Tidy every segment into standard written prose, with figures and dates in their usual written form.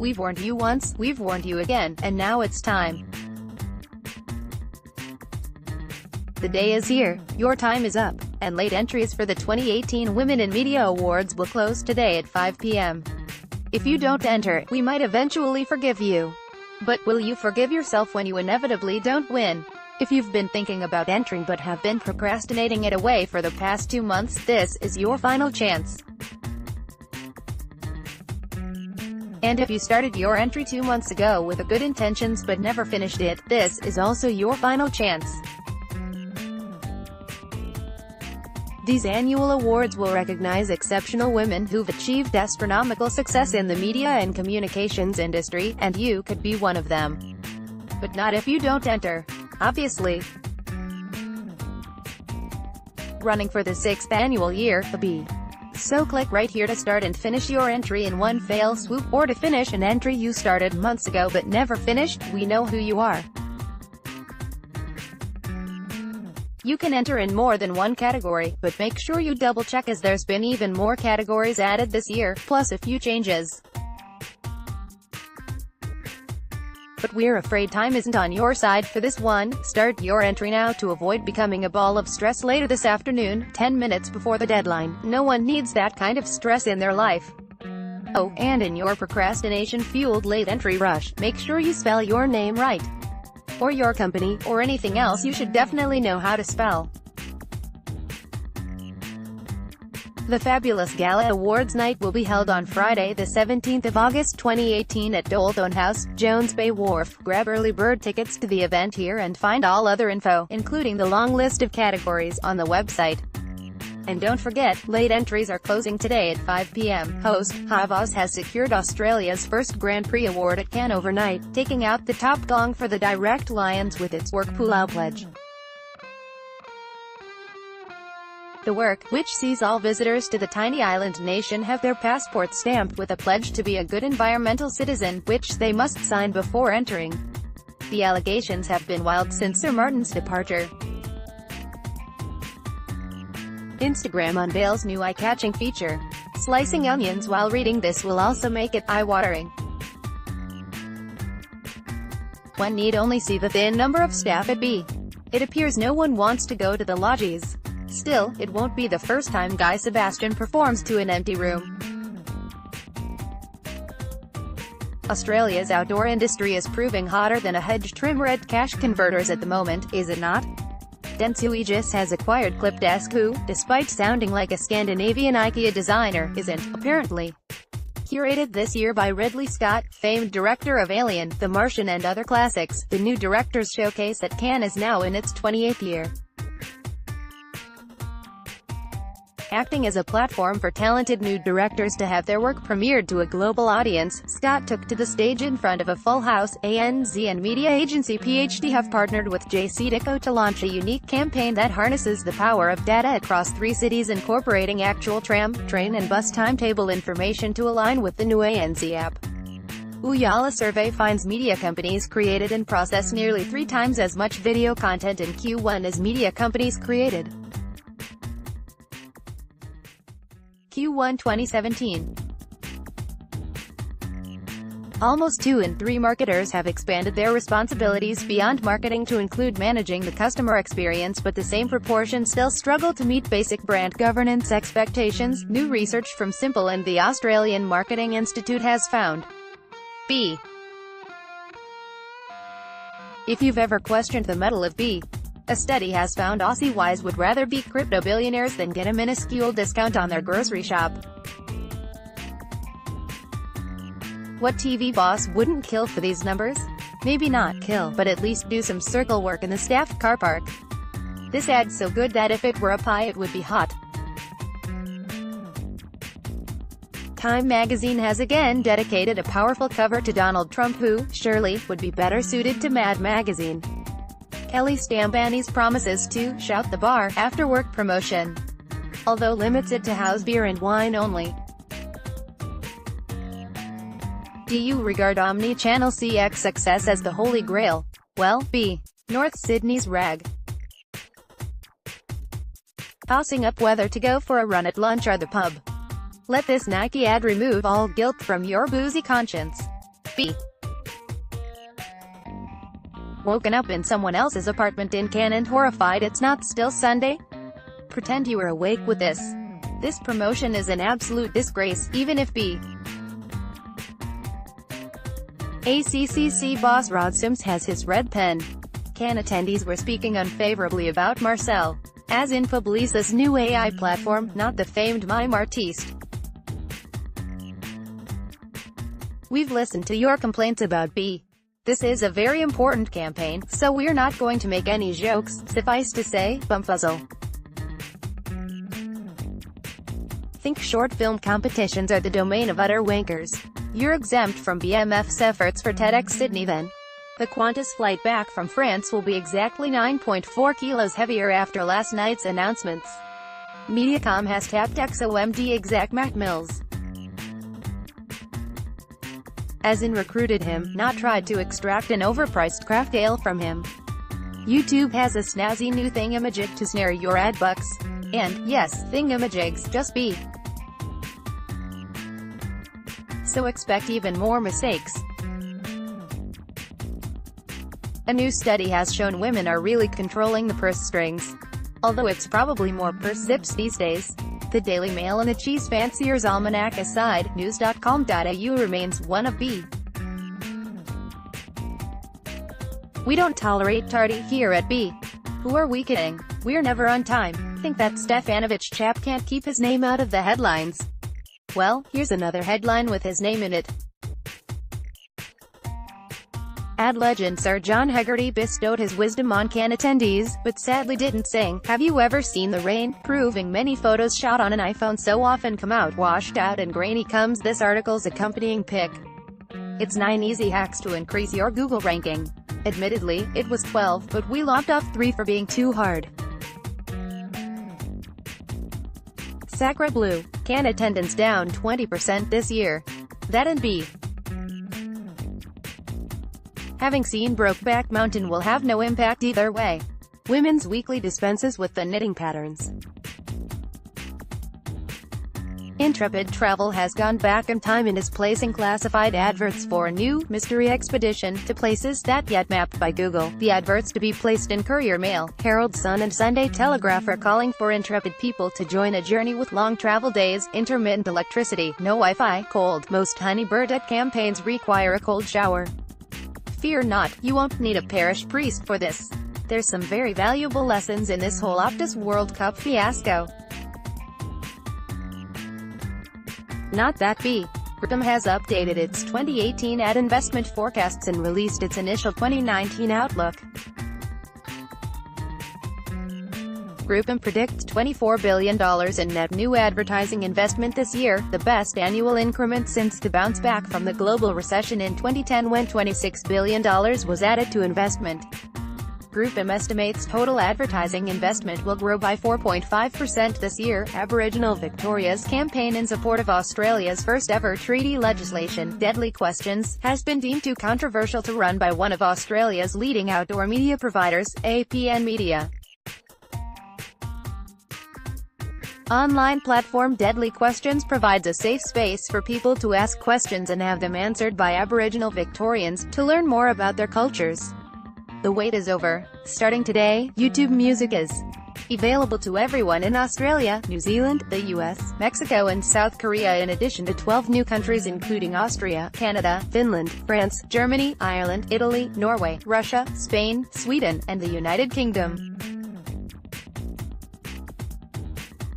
We've warned you once, we've warned you again, and now it's time. The day is here, your time is up, and late entries for the 2018 Women in Media Awards will close today at 5 p.m. If you don't enter, we might eventually forgive you. But will you forgive yourself when you inevitably don't win? If you've been thinking about entering but have been procrastinating it away for the past 2 months, this is your final chance. And if you started your entry 2 months ago with good intentions but never finished it, this is also your final chance. These annual awards will recognize exceptional women who've achieved astronomical success in the media and communications industry, and you could be one of them. But not if you don't enter. Obviously. Running for the 6th annual year, B. So click right here to start and finish your entry in one fell swoop, or to finish an entry you started months ago but never finished. We know who you are. You can enter in more than one category, but make sure you double-check as there's been even more categories added this year, plus a few changes. But we're afraid time isn't on your side for this one. Start your entry now to avoid becoming a ball of stress later this afternoon, 10 minutes before the deadline. No one needs that kind of stress in their life. Oh, and in your procrastination-fueled late entry rush, make sure you spell your name right. Or your company, or anything else you should definitely know how to spell. The fabulous Gala Awards night will be held on Friday, the 17th of August 2018 at Doulton House, Jones Bay Wharf. Grab early bird tickets to the event here and find all other info, including the long list of categories, on the website. And don't forget, late entries are closing today at 5 p.m. Host, Havas has secured Australia's first Grand Prix award at Cannes overnight, taking out the top gong for the Direct Lions with its Work Pull-Out Pledge. The work, which sees all visitors to the tiny island nation have their passports stamped with a pledge to be a good environmental citizen, which they must sign before entering. The allegations have been wild since Sir Martin's departure. Instagram unveils new eye-catching feature. Slicing onions while reading this will also make it eye-watering. One need only see the thin number of staff at B. It appears no one wants to go to the lodges. Still, it won't be the first time Guy Sebastian performs to an empty room. Australia's outdoor industry is proving hotter than a hedge trim red cash converters at the moment, is it not? Dentsu Aegis has acquired Clipdesk, who, despite sounding like a Scandinavian IKEA designer, isn't, apparently. Curated this year by Ridley Scott, famed director of Alien, The Martian and other classics, the new Directors Showcase at Cannes is now in its 28th year. Acting as a platform for talented new directors to have their work premiered to a global audience, Scott took to the stage in front of a full house. ANZ and media agency PhD have partnered with JCDecaux to launch a unique campaign that harnesses the power of data across 3 cities, incorporating actual tram, train and bus timetable information to align with the new ANZ app. Ooyala survey finds media companies created and processed nearly 3 times as much video content in Q1 as media companies created. Q1 2017. Almost 2 in 3 marketers have expanded their responsibilities beyond marketing to include managing the customer experience, but the same proportion still struggle to meet basic brand governance expectations, new research from Simple and the Australian Marketing Institute has found. B. If you've ever questioned the mettle of B, a study has found Aussie wives would rather be crypto billionaires than get a minuscule discount on their grocery shop. What TV boss wouldn't kill for these numbers? Maybe not kill, but at least do some circle work in the staffed car park. This ad's so good that if it were a pie it would be hot. Time magazine has again dedicated a powerful cover to Donald Trump, who, surely, would be better suited to Mad magazine. Kelly Stambani's promises to shout the bar after work promotion, although limits it to house beer and wine only. Do you regard omni-channel CX success as the holy grail? Well, B. North Sydney's rag. Tossing up whether to go for a run at lunch or the pub. Let this Nike ad remove all guilt from your boozy conscience. B. Woken up in someone else's apartment in Cannes and horrified it's not still Sunday? Pretend you were awake with this. This promotion is an absolute disgrace, even if B. ACCC boss Rod Sims has his red pen. Cannes attendees were speaking unfavorably about Marcel as Infobelisa's new AI platform, not the famed mime artiste. We've listened to your complaints about B. This is a very important campaign, so we're not going to make any jokes, suffice to say, bumfuzzle. Think short film competitions are the domain of utter wankers. You're exempt from BMF's efforts for TEDx Sydney then. The Qantas flight back from France will be exactly 9.4 kilos heavier after last night's announcements. Mediacom has tapped XOMD exec Matt Mills, as in recruited him, not tried to extract an overpriced craft ale from him. YouTube has a snazzy new thingamajig to snare your ad bucks. And, yes, thingamajigs, just be. So expect even more mistakes. A new study has shown women are really controlling the purse strings. Although it's probably more purse zips these days. The Daily Mail and the Cheese Fancier's Almanac aside, news.com.au remains one of B. We don't tolerate tardy here at B. Who are we kidding? We're never on time. Think that Stefanovic chap can't keep his name out of the headlines? Well, here's another headline with his name in it. Ad legend Sir John Hegarty bestowed his wisdom on Cannes attendees, but sadly didn't sing, "Have you ever seen the rain?" proving many photos shot on an iPhone so often come out washed out and grainy comes this article's accompanying pic. It's 9 easy hacks to increase your Google ranking. Admittedly, it was 12, but we lopped off 3 for being too hard. Sacre Bleu. Cannes attendance down 20% this year. That and B. Having seen Brokeback Mountain will have no impact either way. Women's Weekly dispenses with the knitting patterns. Intrepid Travel has gone back in time and is placing classified adverts for a new mystery expedition to places that yet mapped by Google. The adverts to be placed in Courier Mail, Herald Sun and Sunday Telegraph are calling for intrepid people to join a journey with long travel days, intermittent electricity, no Wi-Fi, cold. Most honey birdette campaigns require a cold shower. Fear not, you won't need a parish priest for this. There's some very valuable lessons in this whole Optus World Cup fiasco. Not that B. Groupon has updated its 2018 ad investment forecasts and released its initial 2019 outlook. Groupon predicts $24 billion in net new advertising investment this year, the best annual increment since the bounce back from the global recession in 2010 when $26 billion was added to investment. Groupon estimates total advertising investment will grow by 4.5% this year. Aboriginal Victoria's campaign in support of Australia's first-ever treaty legislation, Deadly Questions, has been deemed too controversial to run by one of Australia's leading outdoor media providers, APN Media. Online platform Deadly Questions provides a safe space for people to ask questions and have them answered by Aboriginal Victorians, to learn more about their cultures. The wait is over. Starting today, YouTube Music is available to everyone in Australia, New Zealand, the US, Mexico and South Korea in addition to 12 new countries including Austria, Canada, Finland, France, Germany, Ireland, Italy, Norway, Russia, Spain, Sweden, and the United Kingdom.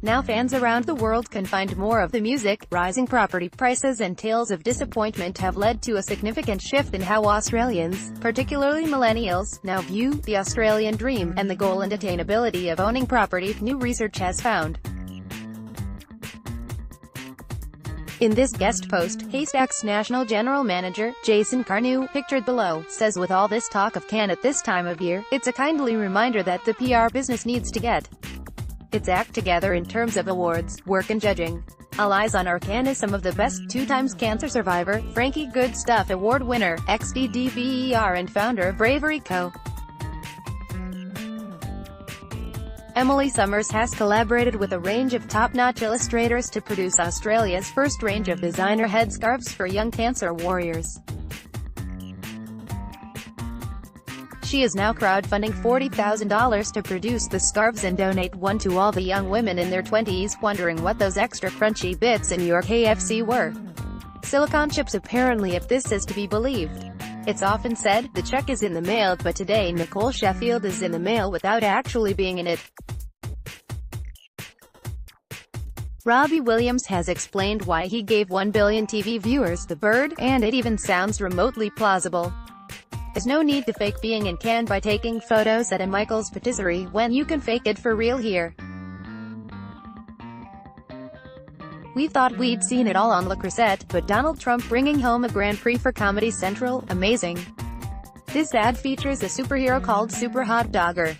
Now fans around the world can find more of the music. Rising property prices and tales of disappointment have led to a significant shift in how Australians, particularly millennials, now view the Australian dream, and the goal and attainability of owning property, new research has found. In this guest post, Haystack's National General Manager, Jason Carnew, pictured below, says with all this talk of Cannes at this time of year, it's a kindly reminder that the PR business needs to get its act together in terms of awards, work and judging. All eyes on our Cannes is some of the best. 2-time cancer survivor, Frankie Good Stuff Award winner, ex-DDBER and founder of Bravery Co. Emily Summers has collaborated with a range of top-notch illustrators to produce Australia's first range of designer headscarves for young cancer warriors. She is now crowdfunding $40,000 to produce the scarves and donate one to all the young women in their 20s, wondering what those extra crunchy bits in your KFC were. Silicon chips apparently, if this is to be believed. It's often said, the check is in the mail, but today Nicole Sheffield is in the mail without actually being in it. Robbie Williams has explained why he gave 1 billion TV viewers the bird, and it even sounds remotely plausible. There's no need to fake being in Cannes by taking photos at a Michael's patisserie when you can fake it for real here. We thought we'd seen it all on Le Creuset, but Donald Trump bringing home a Grand Prix for Comedy Central, amazing. This ad features a superhero called Super Hot Dogger.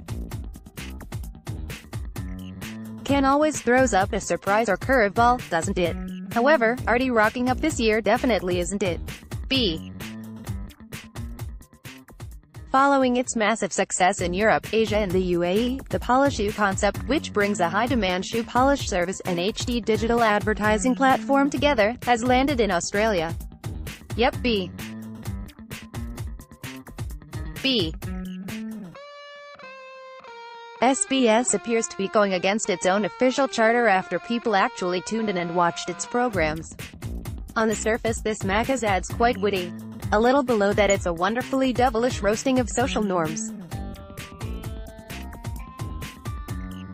Cannes always throws up a surprise or curveball, doesn't it? However, Artie rocking up this year definitely isn't it. B. Following its massive success in Europe, Asia and the UAE, the Polishoe concept, which brings a high-demand shoe polish service and HD digital advertising platform together, has landed in Australia. Yep. B. SBS appears to be going against its own official charter after people actually tuned in and watched its programs. On the surface, this Macca's ad's quite witty. A little below that, it's a wonderfully devilish roasting of social norms.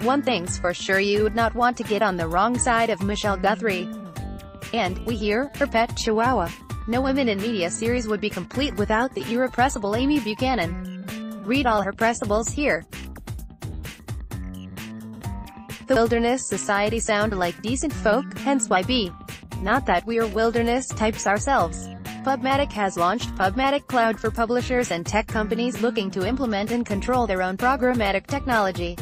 One thing's for sure, you would not want to get on the wrong side of Michelle Guthrie. And, we hear, her pet chihuahua. No Women in Media series would be complete without the irrepressible Amy Buchanan. Read all her pressables here. The Wilderness Society sound like decent folk, hence why B. Not that we're wilderness types ourselves. Pubmatic has launched Pubmatic Cloud for publishers and tech companies looking to implement and control their own programmatic technology.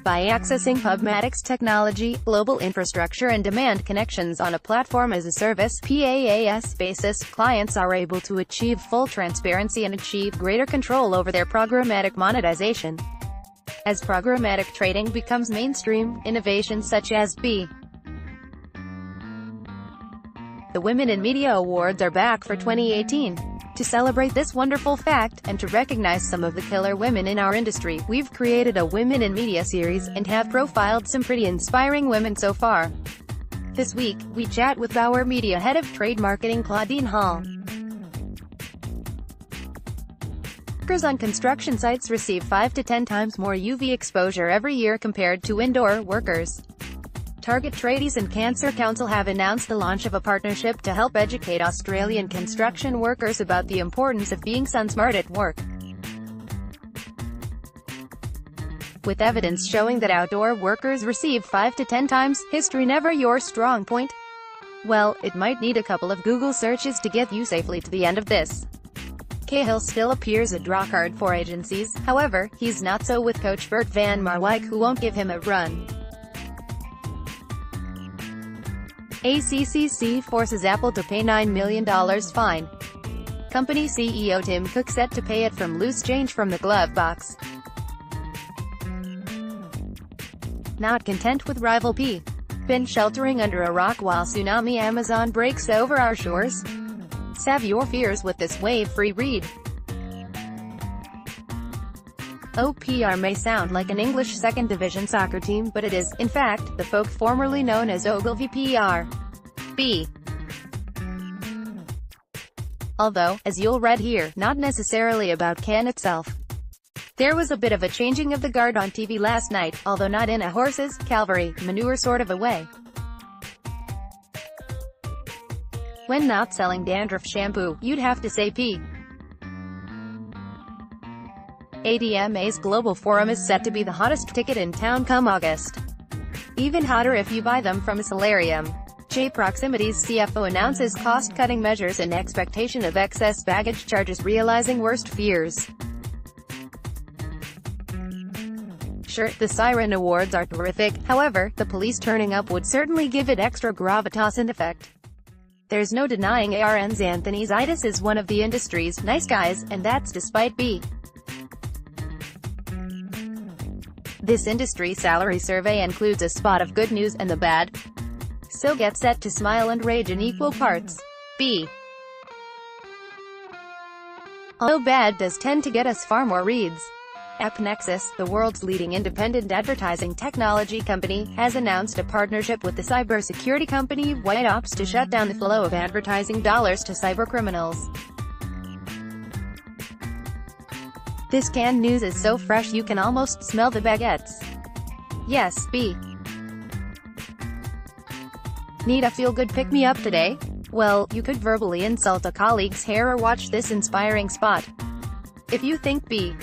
By accessing Pubmatic's technology, global infrastructure and demand connections on a platform-as-a-service (PaaS) basis, clients are able to achieve full transparency and achieve greater control over their programmatic monetization. As programmatic trading becomes mainstream, innovations such as B. The Women in Media Awards are back for 2018. To celebrate this wonderful fact, and to recognize some of the killer women in our industry, we've created a Women in Media series, and have profiled some pretty inspiring women so far. This week, we chat with Bauer Media Head of Trade Marketing Claudine Hall. Workers on construction sites receive 5 to 10 times more UV exposure every year compared to indoor workers. Target Tradies and Cancer Council have announced the launch of a partnership to help educate Australian construction workers about the importance of being sun-smart at work. With evidence showing that outdoor workers receive 5 to 10 times, history never your strong point? Well, it might need a couple of Google searches to get you safely to the end of this. Cahill still appears a drawcard for agencies, however, he's not so with coach Bert van Marwijk, who won't give him a run. ACCC forces Apple to pay $9 million fine. Company CEO Tim Cook set to pay it from loose change from the glove box. Not content with rival P. Been sheltering under a rock while tsunami Amazon breaks over our shores? Salve your fears with this wave-free read. OPR may sound like an English second division soccer team, but it is, in fact, the folk formerly known as Ogilvy PR. B. Although, as you'll read here, not necessarily about Cannes itself. There was a bit of a changing of the guard on TV last night, although not in a horse's cavalry manure sort of a way. When not selling dandruff shampoo, you'd have to say P. ADMA's Global Forum is set to be the hottest ticket in town come August. Even hotter if you buy them from a solarium. J Proximity's CFO announces cost-cutting measures in expectation of excess baggage charges, realizing worst fears. Sure, the Siren Awards are terrific, however, the police turning up would certainly give it extra gravitas and effect. There's no denying ARN's Anthony Zaitis is one of the industry's nice guys, and that's despite B. This industry salary survey includes a spot of good news and the bad. So get set to smile and rage in equal parts. B. although bad does tend to get us far more reads. AppNexus, the world's leading independent advertising technology company, has announced a partnership with the cybersecurity company White Ops to shut down the flow of advertising dollars to cybercriminals. This canned news is so fresh you can almost smell the baguettes. Yes, B. Need a feel-good pick-me-up today? Well, you could verbally insult a colleague's hair or watch this inspiring spot. If you think B.